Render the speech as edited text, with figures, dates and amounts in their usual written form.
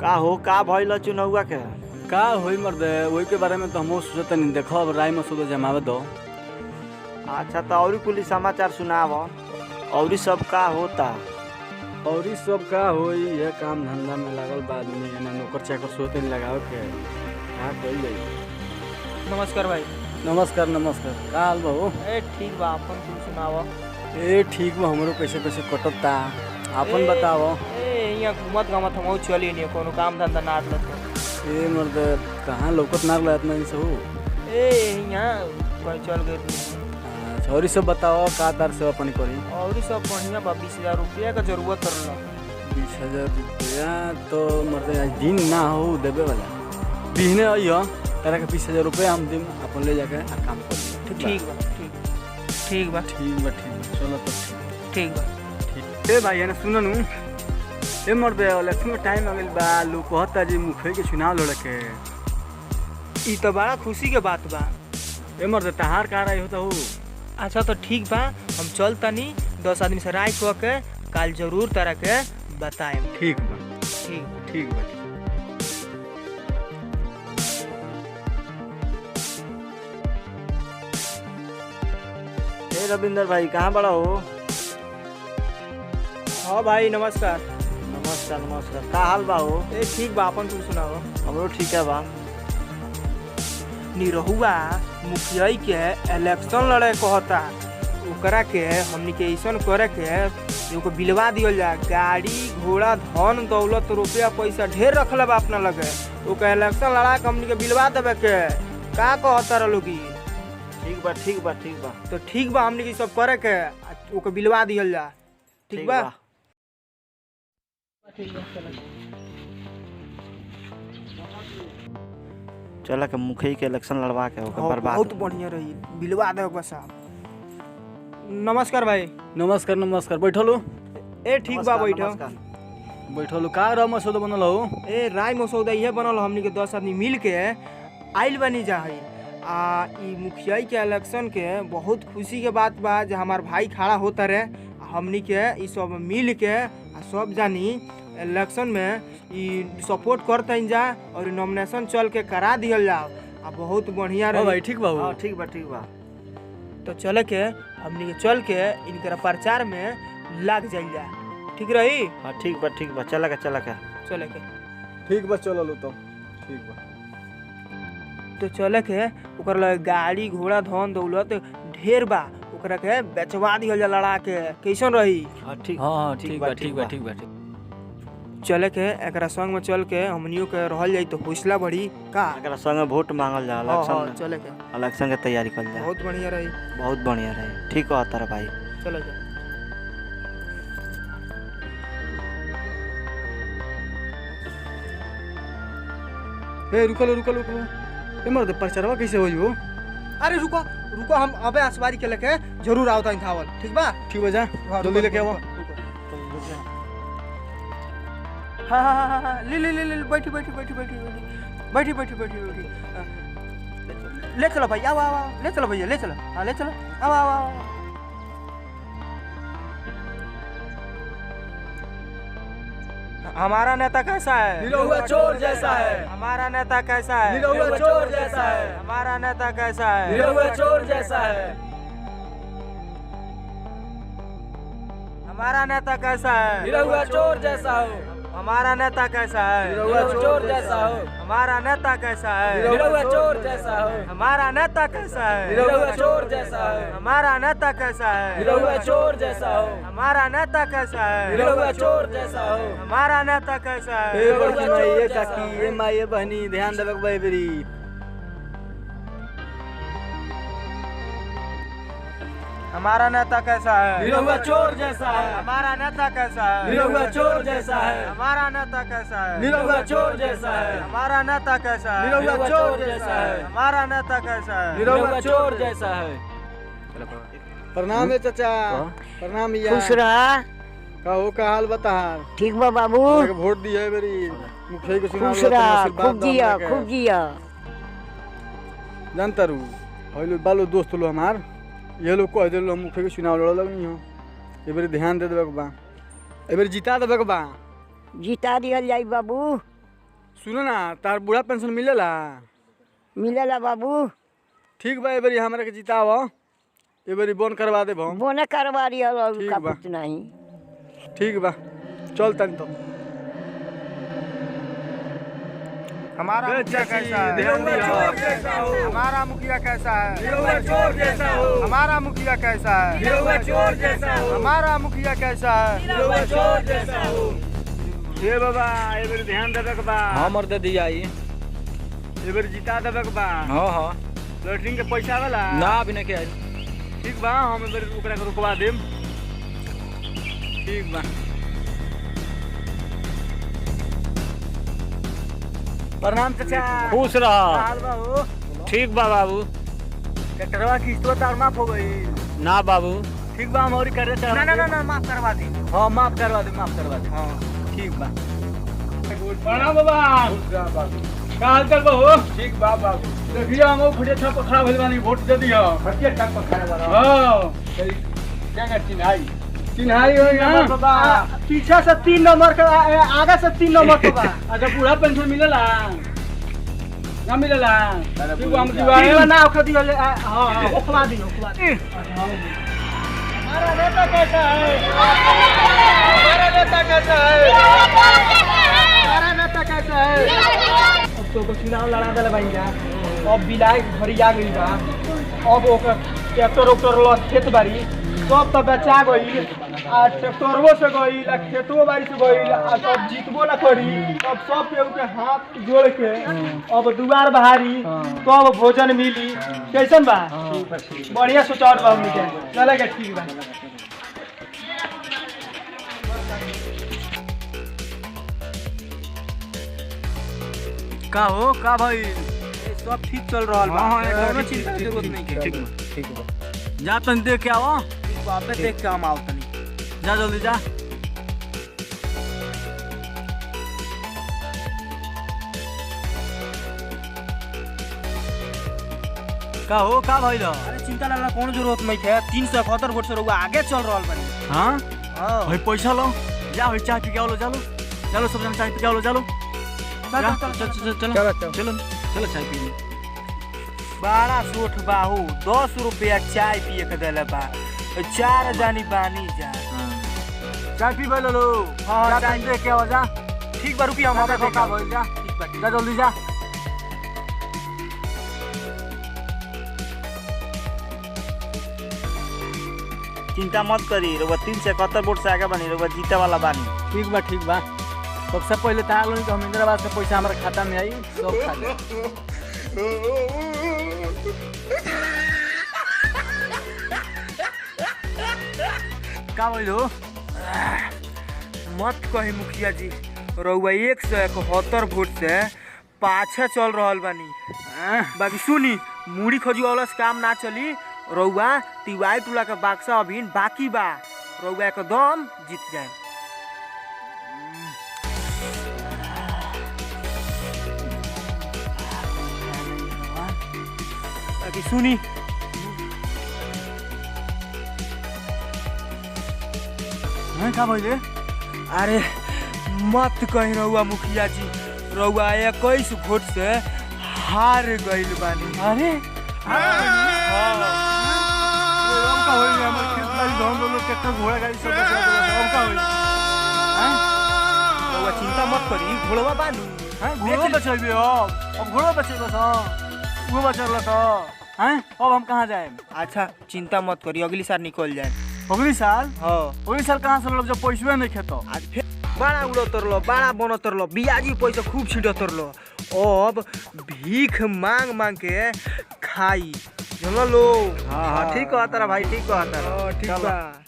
का हो का भइल चुनौआ के? का होई मर्दे वही के बारे में तो हम सोचते नहीं। देखो अब राय मसूद जमावे दो। अच्छा तो और कुछ समाचार सुनाव और सब का होता? और इस सब का होई ये काम धंधा में लागल बा आदमी है ना नौकर चाकर सोते नहीं लगावे के का कइल जाई। नमस्कार भाई। नमस्कार नमस्कार। का हाल बा हो? ए ठीक बा, अपन तू सुनाव। ए ठीक बा, हमरो कैसे कैसे कटता अपन बताओ। ए यहाँ घूमत घामत हम चली नहीं कोनो काम धंधा ना आदत। ए मर्दे कहाँ लौकत ना रहत नहीं से हो? ए यहाँ कहीं चल गए। और सब बताओ का तार सेवा पानी करी? और सब बढ़िया बा, 20,000 रुपया का जरूरत रहला। 20,000 रुपया तो मर्दे आज दिन ना हो देवे वाला बिहने आइयो तारा के 20,000 रुपया हम दिन अपन ले जाके काम कर। ठीक बा ठीक बा ठीक बा चलो तो ठीक बा ठीक। ए भाई ना सुन नु ए मर्दे इलेक्शन में टाइम आ गेल बा, लोग कहता जी मुखिया के चुनाव लड़े के। ई तो बड़ा खुशी के बात बा। ए मर्दे तहार का राय होता हो? अच्छा तो ठीक बा, हम चल तनी 10 आदमी से राय को के कल जरूर तरह के बताएम। ठीक बा ठीक बा। ए रविंदर भाई कहाँ बड़ा हो? हाँ भाई नमस्कार। नमस्कार नमस्कार। का हाल बा हो? ए ठीक बा, अपन तू सुनाओ। हमरो ठीक है बा। निरहुआ मुखिया के इलेक्शन लड़े कहता, ओकरा के हमनी के ऐसन करे के एगो बिलवा दियल जा। गाड़ी घोड़ा धन दौलत रुपया पैसा ढेर रखले बा अपना लगे, ओके इलेक्शन लड़ा के हमनी के बिलवा देवे के। का कहता रह लोगी? ठीक बा ठीक बा ठीक बा। तो ठीक बा, हमनी के सब करे के ओके बिलवा दियल जा। ठीक बा। चला के मुखिया के इलेक्शन लड़वा के ओकर बर्बाद। बहुत बढ़िया रही, बिलवा दे बस साहब। नमस्कार भाई। नमस्कार नमस्कार। बैठो लो। ए ठीक बा, बैठो बैठो लो। का राय मसूद बनल हो? ए राय मसौदा ये बनल हमनी के 10 आदमी मिल के आइल बनी जा है। ई मुखिया के इलेक्शन के बहुत खुशी के बात बा जे हमार भाई खड़ा होता रहे। हमनी के ई सब मिल के सब जानी इलेक्शन में ई सपोर्ट करते जा और नॉमिनेशन चल के करा दियल जाओ। बहुत बढ़िया रही भाई। ठीक बा हो? हाँ ठीक बा ठीक बा। तो चले के हमनी के चल के इनकर प्रचार में लाग जाइल जा। ठीक रही? हाँ ठीक बा चला के चले के ठीक बा चलो लो तो ठीक बा। तो चले के ओकर लगे गाड़ी घोड़ा धन दौलत ढेर बा, ओकरा के बेचवा दियल जा लड़ा के। कैसन रही? हाँ ठीक बा। चले के एकरा संग में चल के हमनियों के रहल जाई तो हौसला बढ़ी। का एकरा संगे वोट मांगल जा इलेक्शन में। चले के इलेक्शन के तैयारी कर जा। बहुत बढ़िया रही। बहुत बढ़िया रही। ठीक हो तारा भाई। चले जा। ए रुको ए मर्दे प्रचारवा कैसे होई हो? अरे रुको हम अबे आसवारी के लेके जरूर आवता इंथावल। ठीक बा? ठीक बा जा जल्दी लेके आओ। हाँ ले बैठी। ले चलो भाई, आओ ले चलो भैया, ले चलो। हाँ ले चलो, आओ। हमारा नेता कैसा है? निरहुआ चोर जैसा है। हमारा नेता कैसा है? निरहुआ चोर जैसा है। हमारा नेता कैसा है? निरहुआ चोर जैसा है। हमारा नेता कैसा है? निरहुआ चोर जैसा हो। हमारा नेता कैसा है? निरहुआ चोर जैसा हो। हमारा नेता कैसा है? निरहुआ चोर जैसा हो। हमारा नेता कैसा है? निरहुआ चोर जैसा हो। हमारा नेता कैसा है? निरहुआ चोर जैसा हो। हमारा नेता कैसा है? निरहुआ चोर जैसा हो। हमारा नेता कैसा है? ए बड़की माई, ए काकी, ए माई, ए बहनी, ध्यान देबे के बेरी। हमारा नेता कैसा है? निरहुआ चोर जैसा है। हमारा नेता कैसा है? निरहुआ चोर जैसा है। हमारा नेता कैसा है? निरहुआ चोर जैसा है। हमारा नेता कैसा है? निरहुआ चोर जैसा है। हमारा नेता कैसा है? निरहुआ चोर जैसा है। प्रणाम है चाचा। प्रणाम भैया। खुश रहा। कहो का हाल बता? ठीक बा बाबू। वोट दिए बेरी मुखिया के चुनाव। खुश रहा, खूब जिया। जानता रू हइलो बालो दोस्त लो हमार ये लोग कह दिल मुखिया के चुनाव लड़ लगनी हो। ए बेरी ध्यान दे देबे के बा। ए बेरी जिता देबे के बा। जिता दियल जाई बाबू। सुनो ना तार बूढ़ा पेंशन मिलेला? मिलेला बाबू। ठीक बा एबरी हमरा के जिताव, एबरी बोन करवा दे हम। बोने करवा रही और ठीक का बा। कुछ नहीं। ठीक बा चल तनी तो। हमारा मुखिया कैसा है? हमारा मुखिया कैसा है? हमारा मुखिया कैसा है? हमारा मुखिया कैसा है? हे बाबा एबर ध्यान देवे के बा। हां मर्द दिया ई। एबर जिता देवे के बा। हां हां लॉटरी के पैसा वाला ना अभी ना के आई। ठीक बा हम एबर ओकरा के रुकवा देम। ठीक बा। प्रणाम चाचा। खुश रह। हाल बा हो? ठीक बा बाबू। ट्रैक्टरवा किस्तवा तार माफ हो गई। ना बाबू। ठीक बा हम और करे चला। ना माफ करवा दी। हां माफ करवा दे। हां ठीक बा। प्रणाम बाबा। का हाल चाल बा हो? ठीक बा बाबू। देखिए हम फुटे छप खड़ा भइल बानी, वोट दे दियो। फटिया टक पर खड़ा बा। हां क्या कर चिन्हाई हो ना बाबा पीछे से 3 नंबर का आगे से 3 नंबर का बा। अच्छा बूढ़ा पेंशन मिलेला? ना मिलेला? ठीक हम दिवाली दिवाली ना ओखा दियो ले। हां ओखवा दी। हमारा नेता कैसा है? हमारा नेता कैसा है? हमारा नेता कैसा है? अब तो चुनाव लड़ा दे भाई जा। अब विधायक भरी आ गई बा। अब ओकर ट्रैक्टर ल खेत बाड़ी सब तो बेचा गई। आ ट्रैक्टरवो से गई, खेतों बाड़ी से गई। आ सब जीतबो ना करी। अब सब केहू के हाथ जोड़ के अब दुआर बहारी तब भोजन मिली। कैसन बा? बढ़िया सोचावट बा हमनी के। चलेगा ठीक बा। का हो का भाई? सब ठीक चल रहा बा। हाँ, हाँ, कोनो चीज की जरूरत नहीं है। ठीक बा। जा तनी देख के आओ। बापे देख के हम आओ तनी। जा जल्दी जा। का हो का भइल? अरे चिंता लाला कोनो जरूरत नहीं है। 371 वोट से रहुआ आगे चल रहल बानी। हां हां भाई पैसा लो। जा भाई चाय पी के आओ लो। चलो सब जन चाय पी के आओ लो। चलो चलो चाय पी। बड़ा सोठ बाहू 10 रुपया चाय पिए के देले बा। 4 जानी बानी जा। चाय पी भाई लो। हाँ, जा चाय- तनी देख के आओ जा। ठीक बा रुकी हम जा आपे देखो का भइल जा। जा जल्दी जा। चिंता मत करी रउआ 371 वोट से आगे बनी। रउआ जीते वाला बानी। ठीक बा। सबसे पहले तार लोग हम इंदिरावास के पैसा हमारे खाता में आई सब खा ले। का भइल हो? मत कही मुखिया जी, रउआ 171 वोट से पाछे चल रहल बानी। बाकी सुनी, मुड़ी खजुआवला से काम ना चली। रउआ तिवारी टोला के बाक्सा अभी बाकी बा। रउआ एकदम जीत जाए। बाकी सुनी, का भइल? अरे मत कही रउआ मुखिया जी, रउआ 21 वोट से हार गइल बानी। अरे का होई हमर खेत बाड़ी धान लोग ट्रैक्टर घोड़ा गाड़ी सब का होई? रउआ चिंता मत करी, घोड़वा बानी। घोड़ो बचेबे अब घोड़ो बचेबे त वो बचल त हैं? अब हम कहाँ जाए? अच्छा चिंता मत करी, अगली साल निकल जाए। अगली साल? हाँ अगली साल कहाँ से लोग जब पैसवे नहीं खेतो? आज फिर बड़ा उड़तरलो, बड़ा बनतरलो, बियाजी पैसा खूब छिटतरलो। अब भीख मांग मांग के खाई। चलो लो। हाँ ठीक कहता भाई, ठीक कहता। ठीक बा।